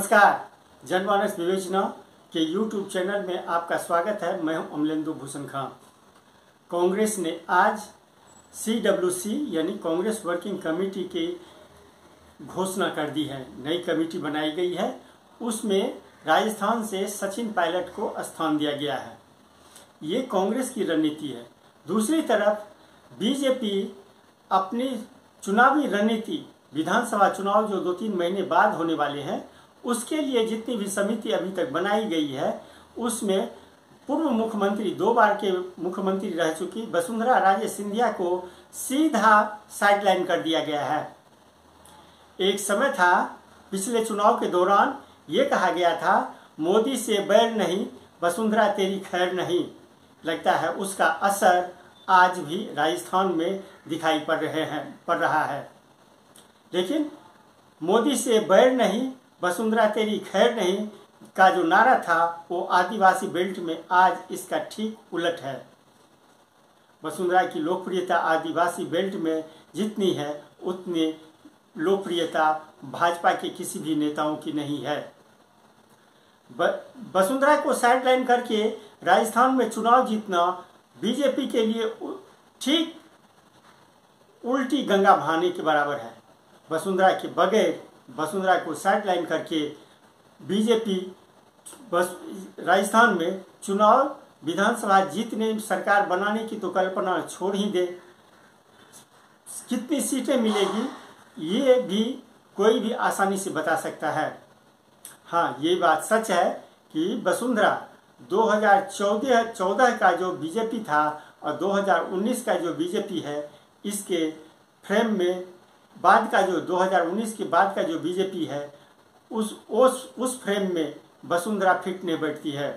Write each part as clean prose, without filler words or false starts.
नमस्कार। जनमानस विवेचना के YouTube चैनल में आपका स्वागत है। मैं हूं अमलेंदु भूषण खां। कांग्रेस ने आज CWC यानी कांग्रेस वर्किंग कमेटी की घोषणा कर दी है। नई कमेटी बनाई गई है, उसमें राजस्थान से सचिन पायलट को स्थान दिया गया है। ये कांग्रेस की रणनीति है। दूसरी तरफ बीजेपी अपनी चुनावी रणनीति, विधानसभा चुनाव जो 2-3 महीने बाद होने वाले हैं, उसके लिए जितनी भी समिति अभी तक बनाई गई है, उसमें पूर्व मुख्यमंत्री, 2 बार के मुख्यमंत्री रह चुकी वसुंधरा राजे सिंधिया को सीधा साइडलाइन कर दिया गया है। एक समय था, पिछले चुनाव के दौरान ये कहा गया था, मोदी से बैर नहीं, वसुंधरा तेरी खैर नहीं। लगता है उसका असर आज भी राजस्थान में दिखाई पड़ रहा है। लेकिन मोदी से बैर नहीं, वसुंधरा तेरी खैर नहीं का जो नारा था, वो आदिवासी बेल्ट में आज इसका ठीक उलट है। वसुंधरा की लोकप्रियता आदिवासी बेल्ट में जितनी है, उतनी लोकप्रियता भाजपा के किसी भी नेताओं की नहीं है। वसुंधरा को साइडलाइन करके राजस्थान में चुनाव जीतना बीजेपी के लिए ठीक उल्टी गंगा बहाने के बराबर है। वसुंधरा के बगैर, वसुंधरा को साइडलाइन करके बीजेपी राजस्थान में चुनाव, विधानसभा जीतने, सरकार बनाने की तो कल्पना छोड़ ही दे। कितनी सीटें मिलेगी ये भी कोई भी आसानी से बता सकता है। हाँ, ये बात सच है कि वसुंधरा 2014 का जो बीजेपी था और 2019 का जो बीजेपी है, इसके फ्रेम में बाद का जो 2019 के बाद का जो बीजेपी है, उस फ्रेम में वसुंधरा फिट नहीं बैठती है।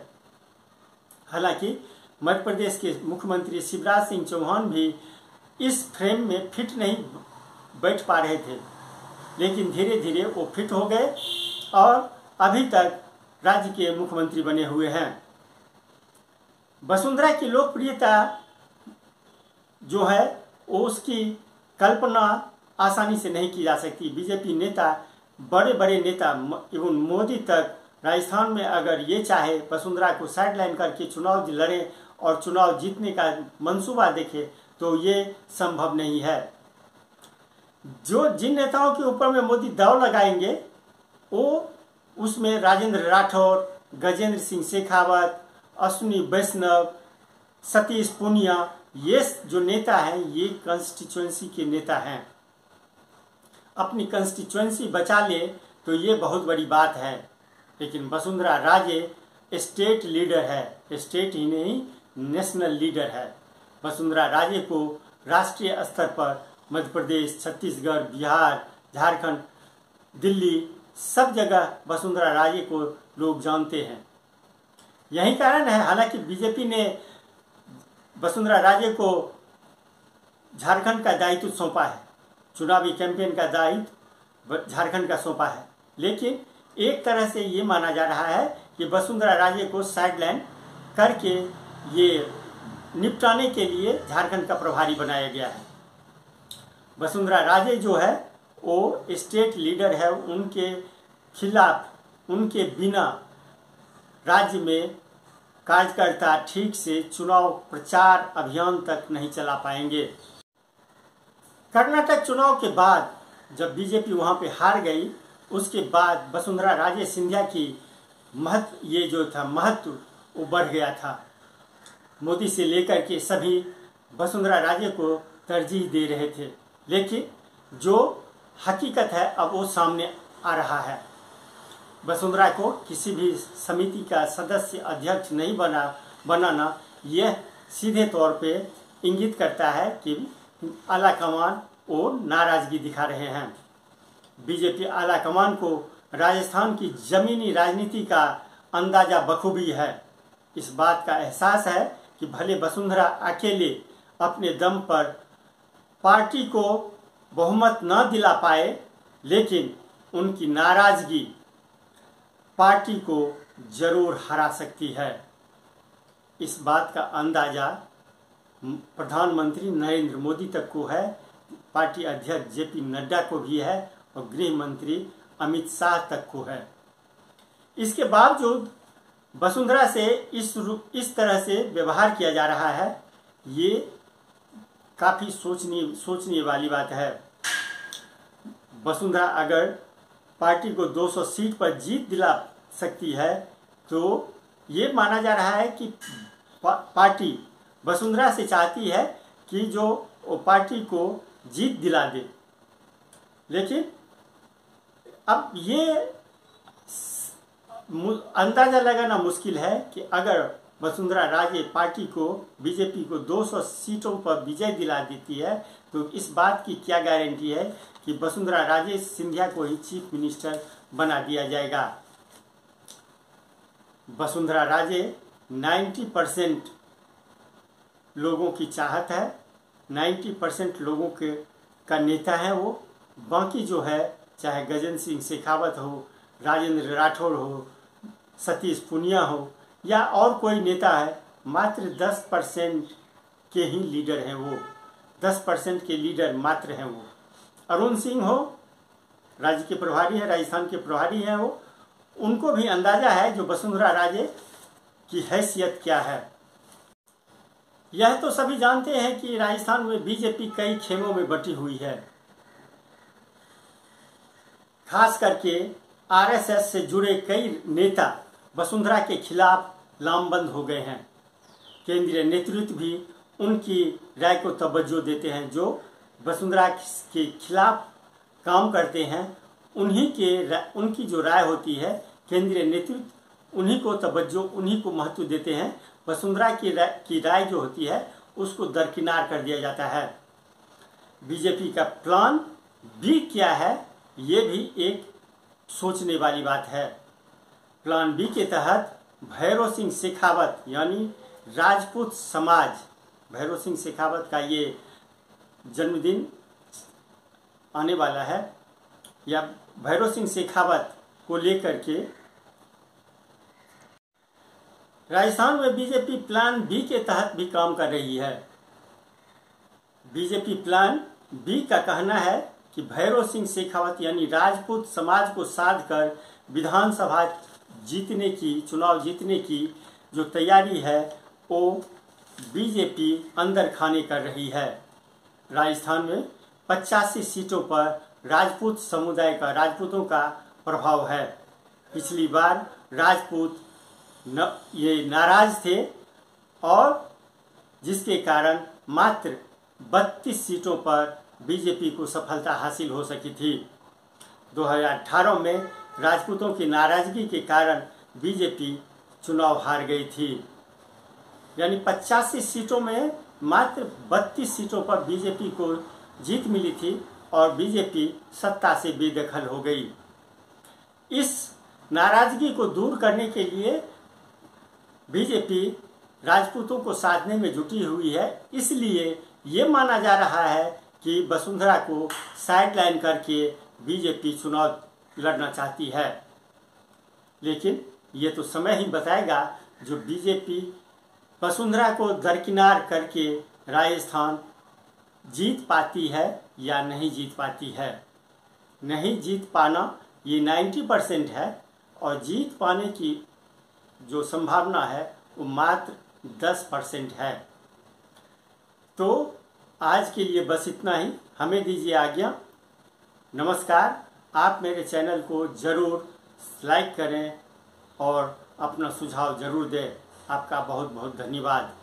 हालांकि मध्य प्रदेश के मुख्यमंत्री शिवराज सिंह चौहान भी इस फ्रेम में फिट नहीं बैठ पा रहे थे, लेकिन धीरे धीरे वो फिट हो गए और अभी तक राज्य के मुख्यमंत्री बने हुए हैं। वसुंधरा की लोकप्रियता जो है, वो उसकी कल्पना आसानी से नहीं की जा सकती। बीजेपी नेता, बड़े बड़े नेता, एवं मोदी तक राजस्थान में अगर ये चाहे वसुंधरा को साइडलाइन करके चुनाव लड़े और चुनाव जीतने का मंसूबा देखे, तो ये संभव नहीं है। जिन नेताओं के ऊपर में मोदी दाव लगाएंगे, वो उसमें राजेंद्र राठौर, गजेंद्र सिंह शेखावत, अश्विनी वैष्णव, सतीश पूनिया, ये जो नेता हैं, ये कंस्टिट्यूएंसी के नेता हैं। अपनी कंस्टिट्यूएंसी बचा ले तो ये बहुत बड़ी बात है। लेकिन वसुंधरा राजे स्टेट लीडर है, स्टेट ही नहीं नेशनल लीडर है। वसुंधरा राजे को राष्ट्रीय स्तर पर मध्य प्रदेश, छत्तीसगढ़, बिहार, झारखंड, दिल्ली, सब जगह वसुंधरा राजे को लोग जानते हैं। यही कारण है, हालांकि बीजेपी ने वसुंधरा राजे को झारखंड का दायित्व सौंपा है, चुनावी कैंपेन का दायित्व झारखंड का सौंपा है, लेकिन एक तरह से ये माना जा रहा है कि वसुंधरा राजे को साइडलाइन करके ये निपटाने के लिए झारखंड का प्रभारी बनाया गया है। वसुंधरा राजे जो है, वो स्टेट लीडर है। उनके खिलाफ, उनके बिना राज्य में कार्यकर्ता ठीक से चुनाव प्रचार अभियान तक नहीं चला पाएंगे। कर्नाटक चुनाव के बाद जब बीजेपी वहां पे हार गई, उसके बाद वसुंधरा राजे सिंधिया की महत्व वो बढ़ गया था। मोदी से लेकर के सभी वसुंधरा राजे को तरजीह दे रहे थे, लेकिन जो हकीकत है अब वो सामने आ रहा है। वसुंधरा को किसी भी समिति का सदस्य, अध्यक्ष नहीं बनाना यह सीधे तौर पे इंगित करता है कि आला कमान वो नाराजगी दिखा रहे हैं। बीजेपी आला कमान को राजस्थान की जमीनी राजनीति का अंदाजा बखूबी है। इस बात का एहसास है कि भले वसुंधरा अकेले अपने दम पर पार्टी को बहुमत न दिला पाए, लेकिन उनकी नाराजगी पार्टी को जरूर हरा सकती है। इस बात का अंदाजा प्रधानमंत्री नरेंद्र मोदी तक को है, पार्टी अध्यक्ष JP नड्डा को भी है और गृह मंत्री अमित शाह तक को है। इसके बावजूद वसुंधरा से इस तरह से व्यवहार किया जा रहा है, ये काफ़ी सोचने वाली बात है। वसुंधरा अगर पार्टी को 200 सीट पर जीत दिला सकती है तो ये माना जा रहा है कि पार्टी वसुंधरा से चाहती है कि जो वो पार्टी को जीत दिला दे। लेकिन अब ये अंदाज़ा लगाना मुश्किल है कि अगर वसुंधरा राजे पार्टी को, बीजेपी को 200 सीटों पर विजय दिला देती है तो इस बात की क्या गारंटी है कि वसुंधरा राजे सिंधिया को ही चीफ मिनिस्टर बना दिया जाएगा। वसुंधरा राजे 90% लोगों की चाहत है, 90% लोगों के का नेता है वो। बाकी जो है, चाहे गजेंद्र सिंह शेखावत हो, राजेंद्र राठौड़ हो, सतीश पूनिया हो या और कोई नेता है, मात्र 10% के ही लीडर हैं वो। 10% के लीडर मात्र हैं वो। अरुण सिंह हो, राज्य के प्रभारी है, राजस्थान के प्रभारी हैं वो, उनको भी अंदाजा है जो वसुंधरा राजे की हैसियत क्या है। यह तो सभी जानते हैं कि राजस्थान में बीजेपी कई खेमों में बटी हुई है। खास करके आरएसएस से जुड़े कई नेता वसुंधरा के खिलाफ लामबंद हो गए हैं। केंद्रीय नेतृत्व भी उनकी राय को तवज्जो देते हैं। जो वसुंधरा के खिलाफ काम करते हैं उनकी जो राय होती है, केंद्रीय नेतृत्व उन्हीं को तवज्जो, उन्हीं को महत्व देते हैं। वसुंधरा की राय जो होती है उसको दरकिनार कर दिया जाता है। बीजेपी का प्लान बी क्या है, ये भी एक सोचने वाली बात है। प्लान बी के तहत भैरव सिंह शेखावत यानी राजपूत समाज, भैरव सिंह शेखावत का ये जन्मदिन आने वाला है, या भैरव सिंह शेखावत को लेकर के राजस्थान में बीजेपी प्लान बी के तहत भी काम कर रही है। बीजेपी प्लान बी का कहना है कि भैरव सिंह शेखावत यानी राजपूत समाज को साध कर विधानसभा चुनाव जीतने की जो तैयारी है वो बीजेपी अंदर खाने कर रही है। राजस्थान में 85 सीटों पर राजपूत समुदाय का, राजपूतों का प्रभाव है। पिछली बार राजपूत ये नाराज थे और जिसके कारण मात्र 32 सीटों पर बीजेपी को सफलता हासिल हो सकी थी। 2018 में राजपूतों की नाराजगी के कारण बीजेपी चुनाव हार गई थी। यानी 85 सीटों में मात्र 32 सीटों पर बीजेपी को जीत मिली थी और बीजेपी सत्ता से बेदखल हो गई। इस नाराजगी को दूर करने के लिए बीजेपी राजपूतों को साधने में जुटी हुई है। इसलिए ये माना जा रहा है कि वसुंधरा को साइडलाइन करके बीजेपी चुनाव लड़ना चाहती है। लेकिन ये तो समय ही बताएगा जो बीजेपी वसुंधरा को दरकिनार करके राजस्थान जीत पाती है या नहीं जीत पाती है। नहीं जीत पाना ये 90% है और जीत पाने की जो संभावना है वो मात्र 10% है। तो आज के लिए बस इतना ही। हमें दीजिए आज्ञा। नमस्कार। आप मेरे चैनल को ज़रूर लाइक करें और अपना सुझाव ज़रूर दें। आपका बहुत बहुत धन्यवाद।